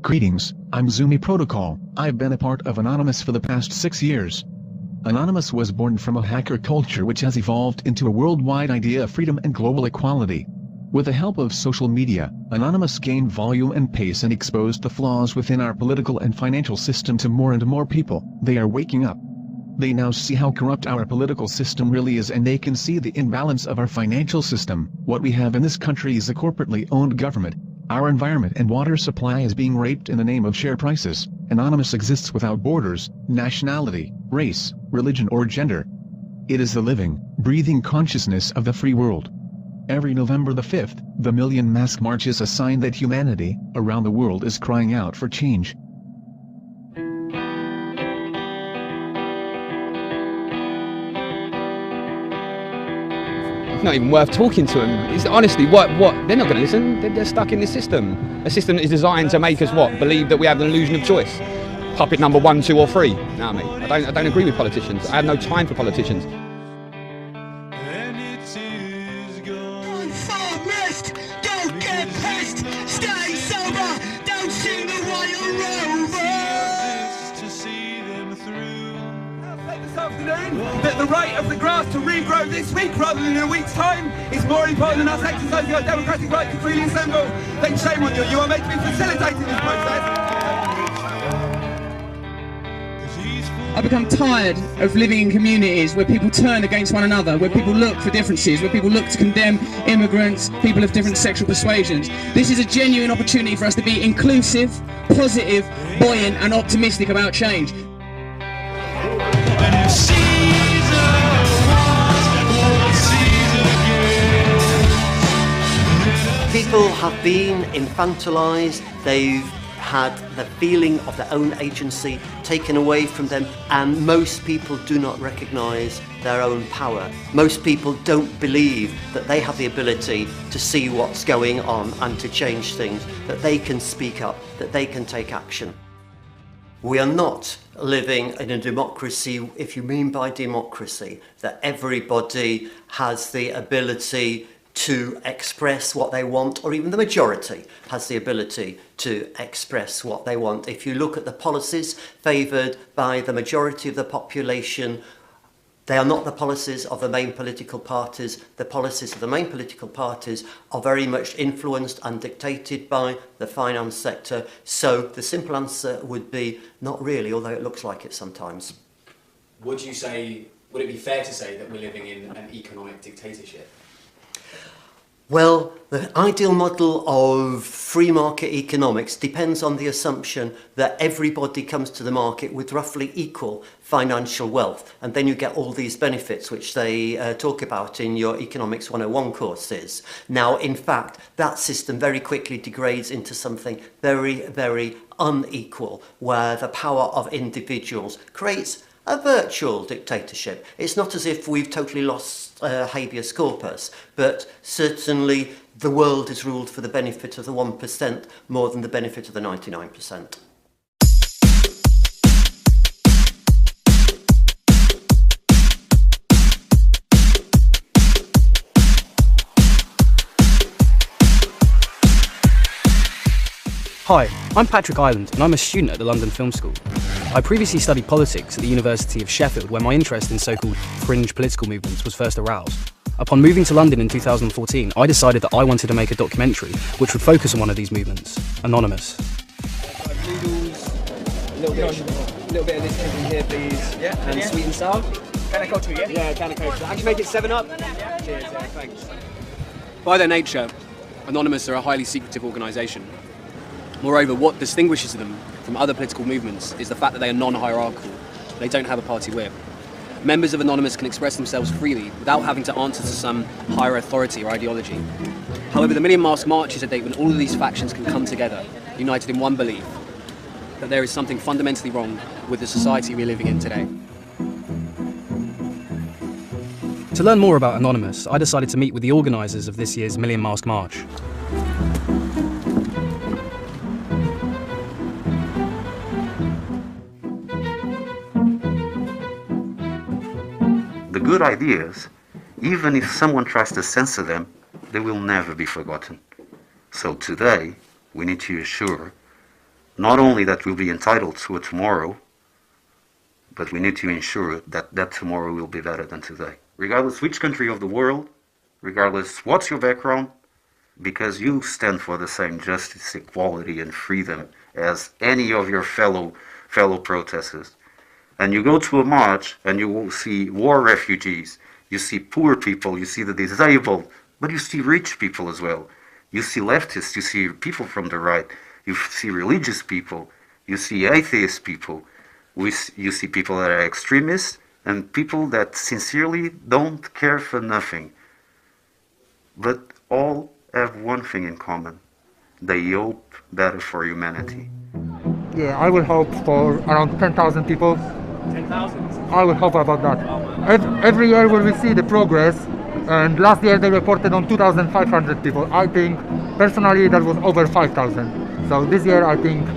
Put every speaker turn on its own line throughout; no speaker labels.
Greetings, I'm Zumi Protocol. I've been a part of Anonymous for the past 6 years. Anonymous was born from a hacker culture which has evolved into a worldwide idea of freedom and global equality. With the help of social media, Anonymous gained volume and pace and exposed the flaws within our political and financial system to more and more people. They are waking up. They now see how corrupt our political system really is, and they can see the imbalance of our financial system. What we have in this country is a corporately owned government. Our environment and water supply is being raped in the name of share prices. Anonymous exists without borders, nationality, race, religion or gender. It is the living, breathing consciousness of the free world. Every November the 5th, the Million Mask March is a sign that humanity, around the world, is crying out for change.
It's not even worth talking to them. It's honestly, what? They're not going to listen. They're stuck in this system. A system that is designed to make us what? Believe that we have an illusion of choice. Puppet number 1, 2 or 3. No, mate. I don't agree with politicians. I have no time for politicians.
Don't get pissed. Stay sober. Don't sing the Royal Rover. This afternoon, that the rate of the grass to regrow this week rather than in a week's time is more important than us exercising our democratic right to freely assemble, then shame on you. You are meant to be facilitating this process.
I've become tired of living in communities where people turn against one another, where people look for differences, where people look to condemn immigrants, people of different sexual persuasions. This is a genuine opportunity for us to be inclusive, positive, buoyant and optimistic about change.
People have been infantilized, they've had the feeling of their own agency taken away from them, and most people do not recognise their own power. Most people don't believe that they have the ability to see what's going on and to change things, that they can speak up, that they can take action. We are not living in a democracy, if you mean by democracy that everybody has the ability to express what they want, or even the majority has the ability to express what they want. If you look at the policies favoured by the majority of the population, they are not the policies of the main political parties. The policies of the main political parties are very much influenced and dictated by the finance sector. So the simple answer would be not really, although it looks like it sometimes.
Would it be fair to say that we're living in an economic dictatorship?
Well, the ideal model of free market economics depends on the assumption that everybody comes to the market with roughly equal financial wealth, and then you get all these benefits which they talk about in your Economics 101 courses. Now, in fact, that system very quickly degrades into something very, very unequal, where the power of individuals creates a virtual dictatorship. It's not as if we've totally lost habeas corpus, but certainly the world is ruled for the benefit of the 1% more than the benefit of the 99%.
Hi, I'm Patrick Ireland and I'm a student at the London Film School. I previously studied politics at the University of Sheffield, where my interest in so-called fringe political movements was first aroused. Upon moving to London in 2014, I decided that I wanted to make a documentary which would focus on one of these movements, Anonymous.
Noodles, a little bit of this chicken here, please. Yeah. And sweet and sour.
Can I go to it?
Yeah, can of Coke. Actually, make it 7-Up. Cheers, thanks. By their nature, Anonymous are a highly secretive organisation. Moreover, what distinguishes them from other political movements is the fact that they are non-hierarchical. They don't have a party whip. Members of Anonymous can express themselves freely without having to answer to some higher authority or ideology. However, the Million Mask March is a date when all of these factions can come together, united in one belief, that there is something fundamentally wrong with the society we're living in today.
To learn more about Anonymous, I decided to meet with the organisers of this year's Million Mask March.
The good ideas, even if someone tries to censor them, they will never be forgotten. So today, we need to assure not only that we'll be entitled to a tomorrow, but we need to ensure that that tomorrow will be better than today. Regardless which country of the world, regardless what's your background, because you stand for the same justice, equality, and freedom as any of your fellow protesters. And you go to a march and you will see war refugees, you see poor people, you see the disabled, but you see rich people as well. You see leftists, you see people from the right, you see religious people, you see atheist people, you see people that are extremists, and people that sincerely don't care for nothing. But all have one thing in common. They hope better for humanity.
Yeah, I will hope for around 10,000 people.
10,000?
I will hope about that. Every year we will see the progress, and last year they reported on 2,500 people. I think, personally, that was over 5,000. So this year I think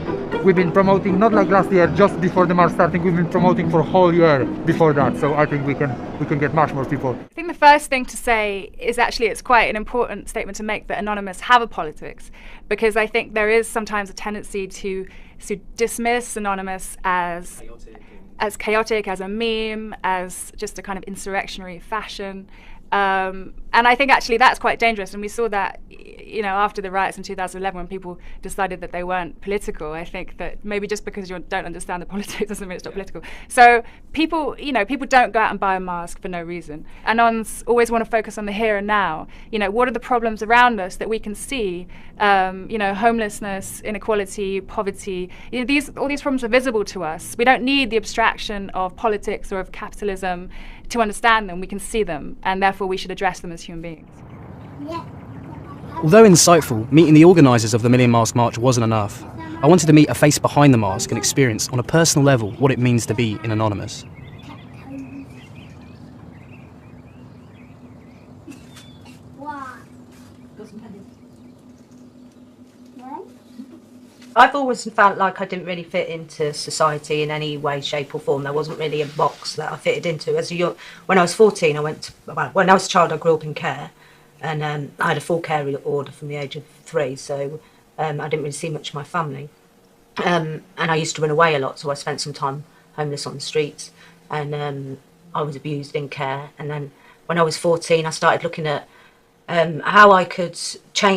we've been promoting, not like last year, just before the march starting, we've been promoting for a whole year before that. So I think we can get much more people.
I think the first thing to say is actually it's quite an important statement to make that Anonymous have a politics, because I think there is sometimes a tendency to dismiss Anonymous as chaotic, as a meme, as just a kind of insurrectionary fashion. And I think actually that's quite dangerous, and we saw that, you know, after the riots in 2011 when people decided that they weren't political. I think that maybe just because you don't understand the politics doesn't mean it's not political. So people don't go out and buy a mask for no reason. Anons always want to focus on the here and now. You know, what are the problems around us that we can see? You know, homelessness, inequality, poverty. You know, all these problems are visible to us. We don't need the abstraction of politics or of capitalism to understand them. We can see them, and therefore we should address them as human beings.
Although insightful, meeting the organisers of the Million Mask March wasn't enough. I wanted to meet a face behind the mask and experience on a personal level what it means to be in Anonymous.
I've always felt like I didn't really fit into society in any way, shape or form. There wasn't really a box that I fitted into. When I was 14, when I was a child, I grew up in care, and I had a full care order from the age of 3, so I didn't really see much of my family. And I used to run away a lot, so I spent some time homeless on the streets, and I was abused in care. And then when I was 14, I started looking at how I could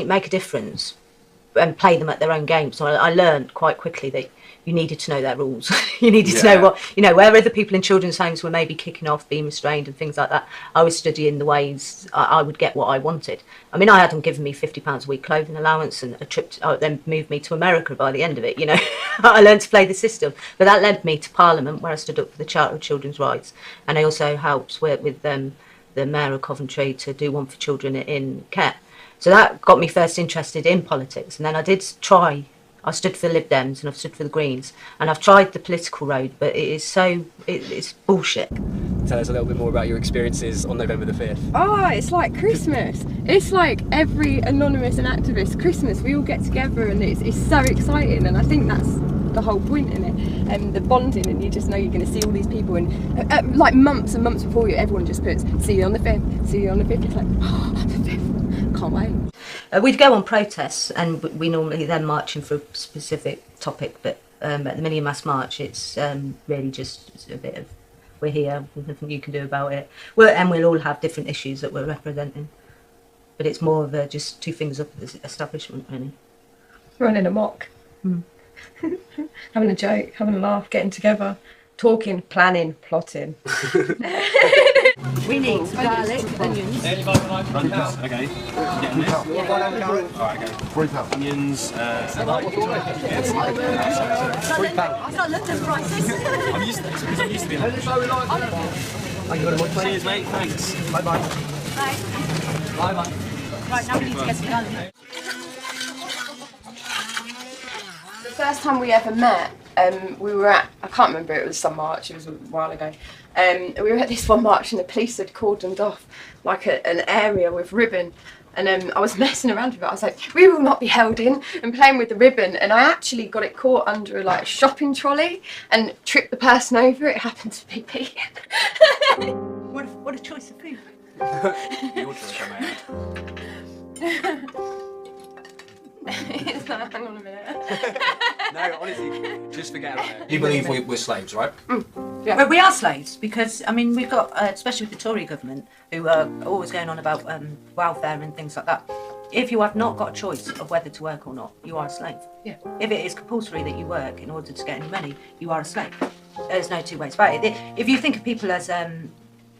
make a difference and play them at their own game. So I learned quite quickly that you needed to know their rules. You needed to know what, you know, where other people in children's homes were maybe kicking off, being restrained and things like that. I was studying the ways I would get what I wanted. I mean, I had them giving me £50 a week clothing allowance and a trip then moved me to America by the end of it, you know. I learned to play the system. But that led me to Parliament, where I stood up for the Charter of Children's Rights. And I also helped work with the Mayor of Coventry to do one for children in care. So that got me first interested in politics, and then I stood for the Lib Dems and I've stood for the Greens, and I've tried the political road, but it's bullshit.
Tell us a little bit more about your experiences on November the 5th.
Oh, it's like Christmas. It's like every Anonymous and activist Christmas. We all get together and it's so exciting, and I think that's the whole point in it, and the bonding, and you just know you're going to see all these people, and like months and months before you, everyone just puts, see you on the 5th, see you on the 5th. It's like, oh, the 5th. Can't wait.
We'd go on protests, and we normally then marching for a specific topic, but at the Million Mask March, it's really just a bit of, we're here, there's nothing you can do about it. And we'll all have different issues that we're representing, but it's more of just two fingers up at the establishment, really.
Running amok. Having a joke, having a laugh, getting together, talking, planning, plotting.
We need some garlic, onions.
Okay. Getting this? Alright, okay. £3. Onions,
I got London prices.
I'm used to this because I'm used to being like cheers, mate, thanks. Bye bye. Bye bye.
Right, now we need to get some garlic.
The first time we ever met, we were at, I can't remember, it was some march, it was a while ago. We were at this one march and the police had cordoned off like an area with ribbon, and I was messing around with it. I was like, we will not be held in, and playing with the ribbon, and I actually got it caught under a shopping trolley and tripped the person over. It happened to be Pete.
What a choice of food.
Your choice, mate.
It's like, hang on a minute.
No, honestly, just forget about it. You believe we're slaves, right?
Yeah. Well, we are slaves because, I mean, we've got, especially with the Tory government, who are always going on about welfare and things like that. If you have not got a choice of whether to work or not, you are a slave.
Yeah.
If it is compulsory that you work in order to get any money, you are a slave. There's no two ways about it. If you think of people as,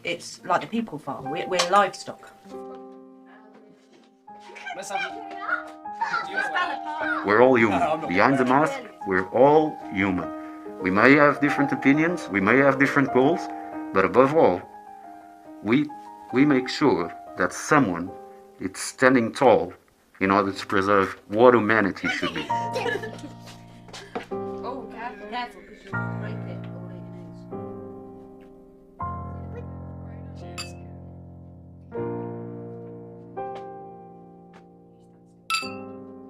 it's like the people farm, we're livestock.
We're all human. Behind the mask, we're all human. We may have different opinions, we may have different goals, but above all, we make sure that someone is standing tall in order to preserve what humanity should be.
Oh, careful, because you'll break it or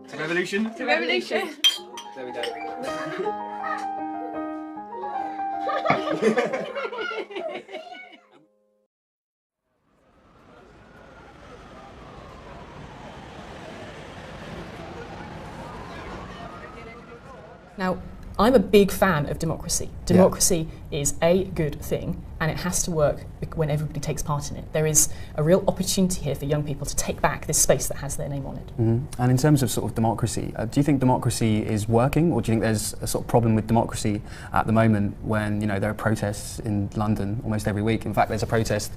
To revolution?
To revolution.
There we go.
Now, I'm a big fan of democracy. Democracy is a good thing, and it has to work when everybody takes part in it. There is a real opportunity here for young people to take back this space that has their name on it.
And in terms of sort of democracy, do you think democracy is working, or do you think there's a sort of problem with democracy at the moment when, you know, there are protests in London almost every week? In fact, there's a protest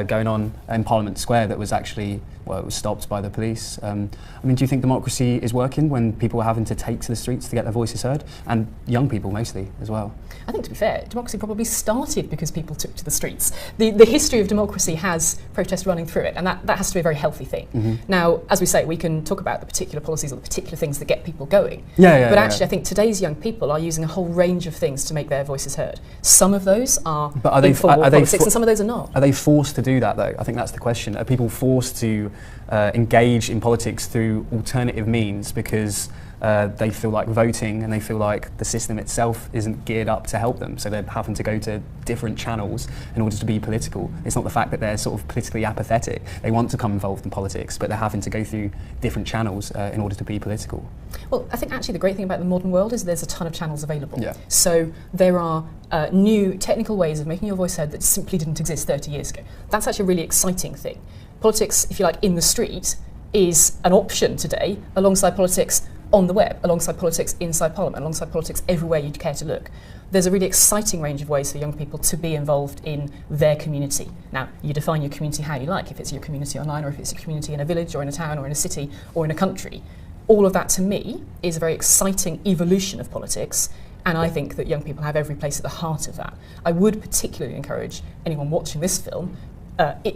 going on in Parliament Square that was actually, well, it was stopped by the police. I mean, do you think democracy is working when people are having to take to the streets to get their voices heard? And young people mostly as well.
I think, to be fair, democracy probably started because people took to the streets. The history of democracy has protest running through it, and that has to be a very healthy thing. Now, as we say, we can talk about the particular policies or the particular things that get people going. But actually, I think today's young people are using a whole range of things to make their voices heard. Some of those are informal politics, and some of those are not.
Are they forced to do that, though? I think that's the question. Are people forced to engage in politics through alternative means because they feel like voting and they feel like the system itself isn't geared up to help them, so they're having to go to different channels in order to be political? It's not the fact that they're sort of politically apathetic. They want to come involved in politics, but they're having to go through different channels in order to be political.
Well, I think actually the great thing about the modern world is there's a ton of channels available. So there are new technical ways of making your voice heard that simply didn't exist 30 years ago. That's actually a really exciting thing. Politics, if you like, in the street is an option today alongside politics on the web, alongside politics inside Parliament, alongside politics everywhere you'd care to look. There's a really exciting range of ways for young people to be involved in their community. Now, you define your community how you like, if it's your community online or if it's a community in a village or in a town or in a city or in a country. All of that, to me, is a very exciting evolution of politics, and I think that young people have every place at the heart of that. I would particularly encourage anyone watching this film,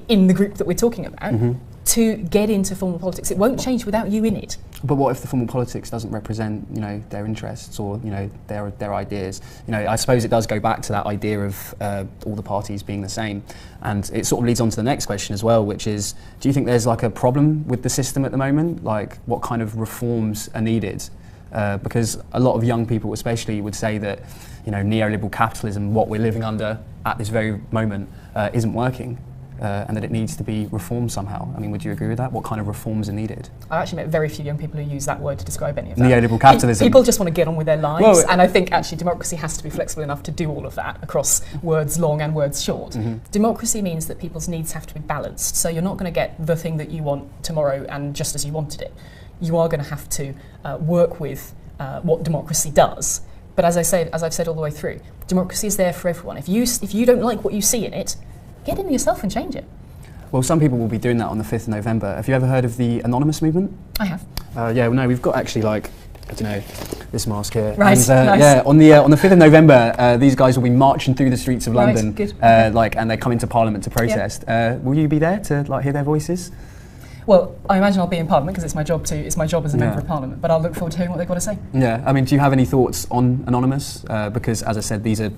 in the group that we're talking about, to get into formal politics. It won't change without you in it.
But what if the formal politics doesn't represent, you know, their interests or, you know, their ideas? You know, I suppose it does go back to that idea of all the parties being the same, and it sort of leads on to the next question as well, which is, do you think there's like a problem with the system at the moment? Like, what kind of reforms are needed? Because a lot of young people, especially, would say that, you know, neoliberal capitalism, what we're living under at this very moment, isn't working. And that it needs to be reformed somehow. I mean, would you agree with that? What kind of reforms are needed?
I actually met very few young people who use that word to describe any of that.
Neoliberal capitalism.
People just want to get on with their lives, and I think actually democracy has to be flexible enough to do all of that across words long and words short. Democracy means that people's needs have to be balanced, so you're not going to get the thing that you want tomorrow and just as you wanted it. You are going to have to work with what democracy does. But as I've said all the way through, democracy is there for everyone. If you don't like what you see in it, get in yourself and change it.
Well, some people will be doing that on the 5th of November. Have you ever heard of the Anonymous movement?
I have.
Yeah, well, no, we've got actually, like, I don't know, this mask here.
Right,
and,
nice.
Yeah, on the 5th of November, these guys will be marching through the streets of London,
good.
like, and they're coming to Parliament to protest. Will you be there to like hear their voices?
Well, I imagine I'll be in Parliament because it's my job as a member of Parliament. But I'll look forward to hearing what they've got to say.
Yeah, I mean, do you have any thoughts on Anonymous? Because, as I said, these are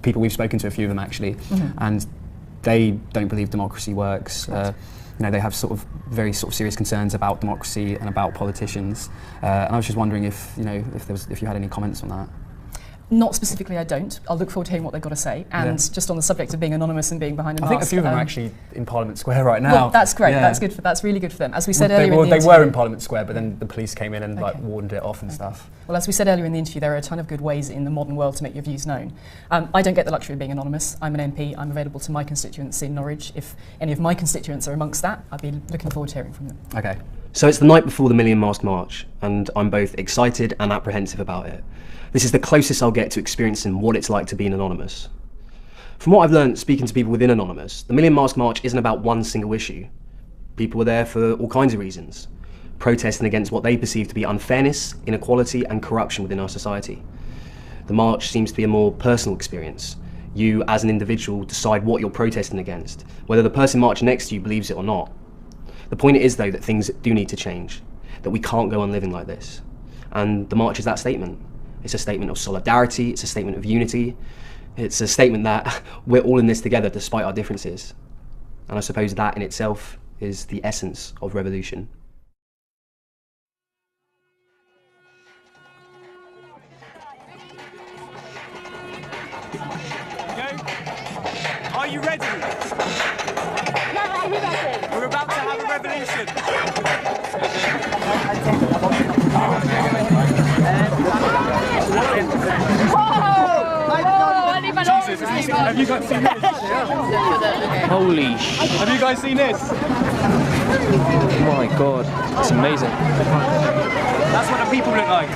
people we've spoken to, a few of them actually, and they don't believe democracy works. You know, they have sort of very sort of serious concerns about democracy and about politicians. And I was just wondering if, you know, if you had any comments on that.
Not specifically, I don't. I'll look forward to hearing what they've got to say. And just on the subject of being anonymous and being behind a mask,
I think a few of them are actually in Parliament Square right now.
Well, that's great. That's good. That's really good for them. As we said earlier,
they were in Parliament Square, but then the police came in and warned it off and stuff.
Well, as we said earlier in the interview, there are a ton of good ways in the modern world to make your views known. I don't get the luxury of being anonymous. I'm an MP. I'm available to my constituents in Norwich. If any of my constituents are amongst that, I'd be looking forward to hearing from them.
Okay. So it's the night before the Million Mask March, and I'm both excited and apprehensive about it. This is the closest I'll get to experiencing what it's like to be an Anonymous. From what I've learned speaking to people within Anonymous, the Million Mask March isn't about one single issue. People were there for all kinds of reasons, protesting against what they perceive to be unfairness, inequality and corruption within our society. The march seems to be a more personal experience. You, as an individual, decide what you're protesting against, whether the person marching next to you believes it or not. The point is, though, that things do need to change, that we can't go on living like this. And the march is that statement. It's a statement of solidarity, it's a statement of unity, it's a statement that we're all in this together despite our differences. And I suppose that in itself is the essence of revolution.
Are you ready? We're about to have a revolution. Have you guys seen this?
Holy shit.
Have you guys seen this?
Oh my god, it's amazing.
That's what the people look like.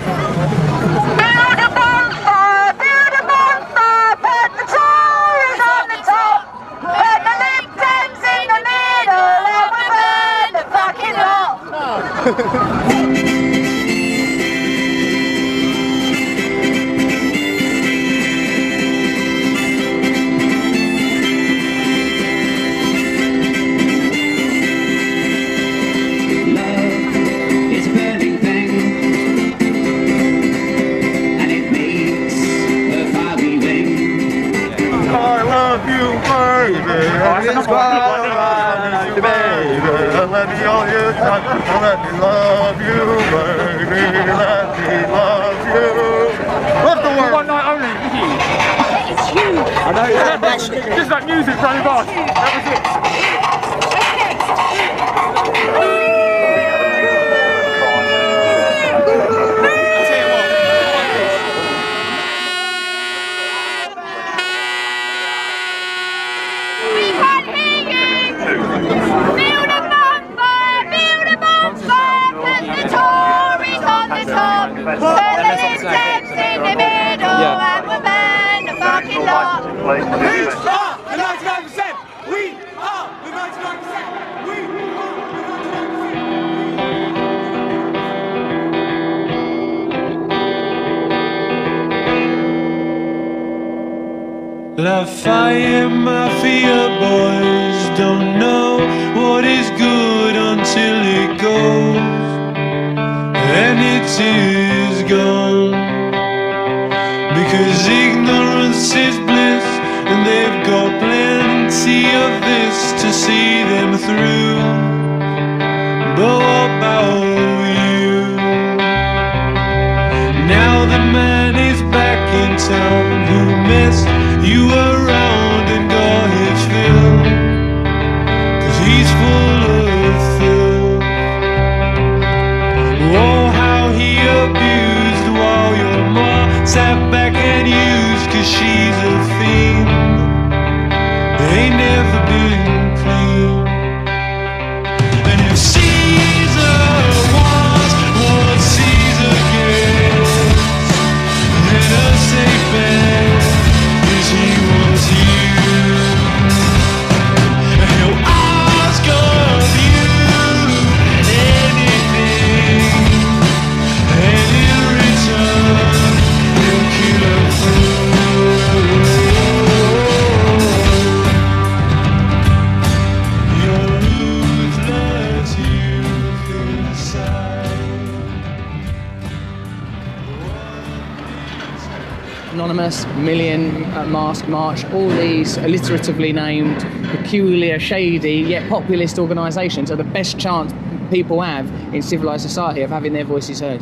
Let me all you talk, let me love you, baby, let me love you. What's the word? One night only, it's huge. I know, yeah. Just like music running past. That was it.
Lafayette Mafia boys don't know what is good until it goes, and it is gone. Because ignorance is bliss, and they've got plenty of this to see them through. But what about you? Now the man is back in town who messed you around and got his fill, 'cause he's full of filth. Oh, how he abused while your ma sat back and used, 'cause she's a fiend, ain't never been clean. And if Caesar wants what Caesar gets, then a safe bet is he wants you, and he'll ask of you anything, and in return he'll kill a fool. Your ruthless youth inside.
Anonymous, Million Mask March, all these alliteratively named, peculiar, shady, yet populist organisations are the best chance people have in civilised society of having their voices heard.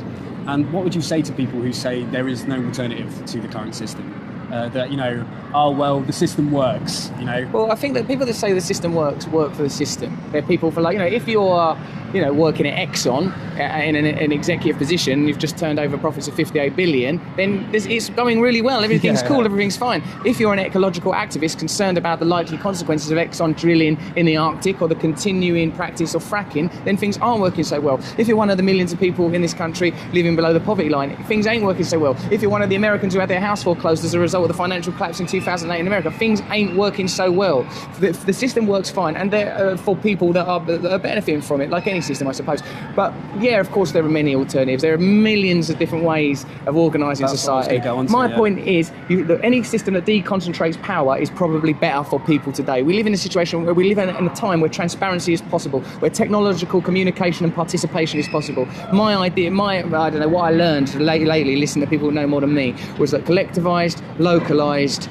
And what would you say to people who say there is no alternative to the current system? That, you know, oh, well, the system works, you know?
Well, I think that people that say the system works work for the system. They're people for, like, you know, if you're, you know, working at Exxon in an executive position, you've just turned over profits of 58 billion, then it's going really well, everything's cool, everything's fine. If you're an ecological activist concerned about the likely consequences of Exxon drilling in the Arctic or the continuing practice of fracking, then things aren't working so well. If you're one of the millions of people in this country living below the poverty line, things ain't working so well. If you're one of the Americans who had their house foreclosed as a result of the financial collapse in 2008 in America, things ain't working so well. The system works fine, and they're for people that are benefiting from it, like any system, I suppose. But yeah, of course, there are many alternatives. There are millions of different ways of organising society. My point is, any system that deconcentrates power is probably better for people today. We live in a situation where we live in a time where transparency is possible, where technological communication and participation is possible. My idea, I don't know, what I learned lately, listening to people who know more than me, was that collectivised, localised,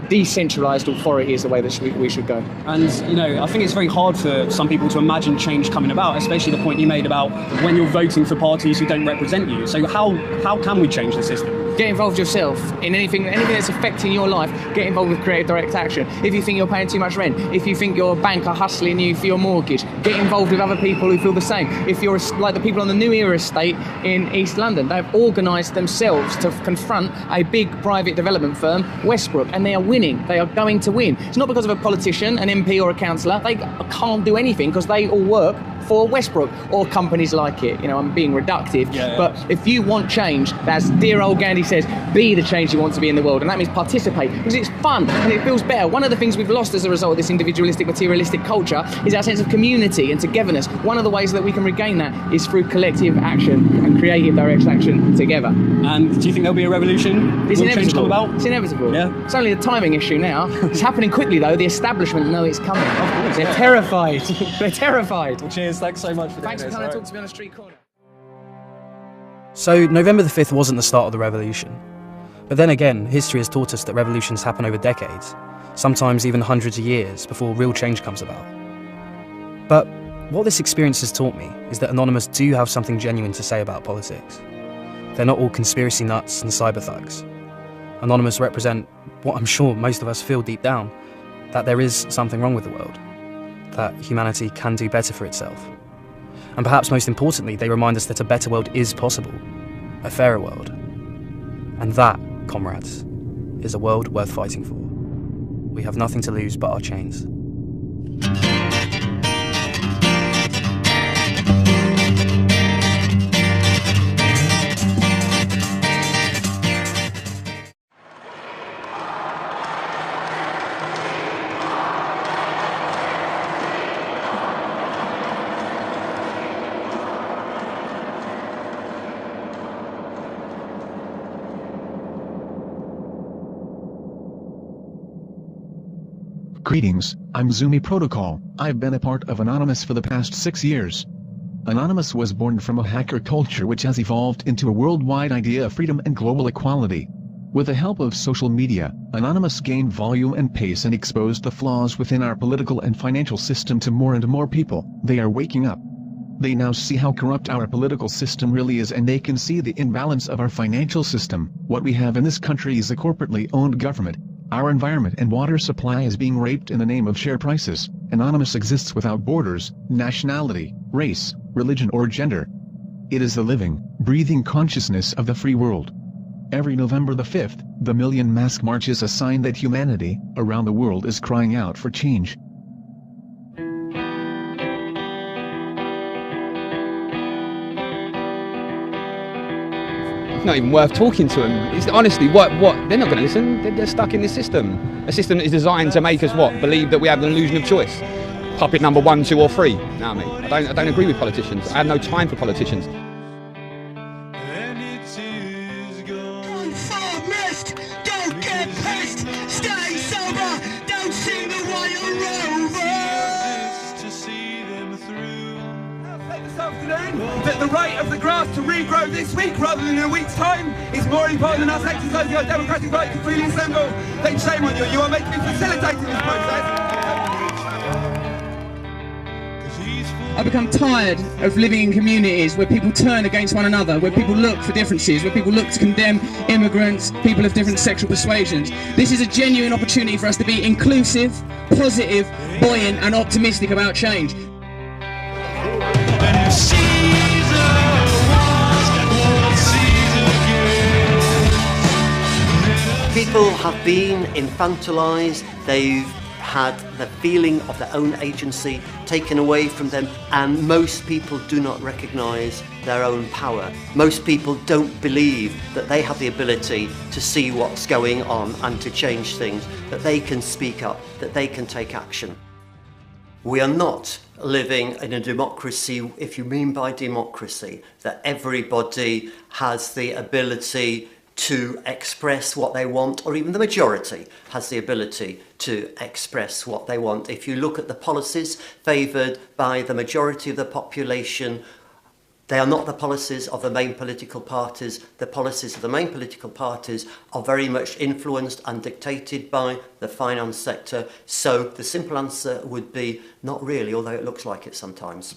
decentralised authority is the way that we should go.
And, you know, I think it's very hard for some people to imagine change coming about, especially the point you made about when you're voting for parties who don't represent you. So how can we change the system?
Get involved yourself in anything that's affecting your life. Get involved with creative direct action. If you think you're paying too much rent, if you think your bank are hustling you for your mortgage, get involved with other people who feel the same. If you're like the people on the New Era estate in East London, they've organised themselves to confront a big private development firm, Westbrook, and they are winning. They are going to win. It's not because of a politician, an MP or a councillor. They can't do anything because they all work for Westbrook or companies like it. You know, I'm being reductive, but if you want change, as dear old Gandhi says, be the change you want to be in the world, and that means participate, because it's fun and it feels better. One of the things we've lost as a result of this individualistic, materialistic culture is our sense of community and togetherness. One of the ways that we can regain that is through collective action and creative direct action together.
And do you think there'll be a revolution?
It's inevitable.
Change come about?
It's inevitable.
Yeah.
It's only a timing issue now. It's happening quickly though. The establishment know it's coming. They're terrified. They're terrified.
Well, cheers. Thanks so much for
Thanks for coming
this.
to talk to me on a street corner.
So November the 5th wasn't the start of the revolution. But then again, history has taught us that revolutions happen over decades, sometimes even hundreds of years before real change comes about. But what this experience has taught me is that Anonymous do have something genuine to say about politics. They're not all conspiracy nuts and cyber thugs. Anonymous represent what I'm sure most of us feel deep down, that there is something wrong with the world, that humanity can do better for itself. And perhaps most importantly, they remind us that a better world is possible, a fairer world. And that, comrades, is a world worth fighting for. We have nothing to lose but our chains.
Greetings, I'm Zumi Protocol. I've been a part of Anonymous for the past 6 years. Anonymous was born from a hacker culture which has evolved into a worldwide idea of freedom and global equality. With the help of social media, Anonymous gained volume and pace and exposed the flaws within our political and financial system to more and more people. They are waking up. They now see how corrupt our political system really is, and they can see the imbalance of our financial system. What we have in this country is a corporately owned government. Our environment and water supply is being raped in the name of share prices. Anonymous exists without borders, nationality, race, religion or gender. It is the living, breathing consciousness of the free world. Every November the 5th, the Million Mask March is a sign that humanity, around the world, is crying out for change.
Not even worth talking to them. It's honestly, what? They're not going to listen. They're stuck in this system. A system that is designed to make us what? Believe that we have an illusion of choice. Puppet number 1, 2 or 3. No, mate. I don't agree with politicians. I have no time for politicians.
Don't get pissed. Stay sober. Don't sing the royal rover.
This afternoon, that the rate of the grass to regrow this week rather than in a week's time is more important than us exercising our democratic right to freely assemble, then shame on you. You are meant to be facilitating this process.
I've become tired of living in communities where people turn against one another, where people look for differences, where people look to condemn immigrants, people of different sexual persuasions. This is a genuine opportunity for us to be inclusive, positive, buoyant and optimistic about change.
People have been infantilised, they've had the feeling of their own agency taken away from them, and most people do not recognise their own power. Most people don't believe that they have the ability to see what's going on and to change things, that they can speak up, that they can take action. We are not living in a democracy, if you mean by democracy, that everybody has the ability to express what they want, or even the majority has the ability to express what they want. If you look at the policies favoured by the majority of the population, they are not the policies of the main political parties. The policies of the main political parties are very much influenced and dictated by the finance sector. So the simple answer would be not really, although it looks like it sometimes.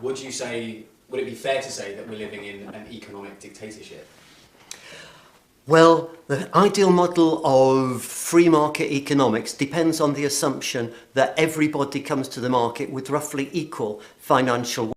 Would it be fair to say that we're living in an economic dictatorship?
Well, the ideal model of free market economics depends on the assumption that everybody comes to the market with roughly equal financial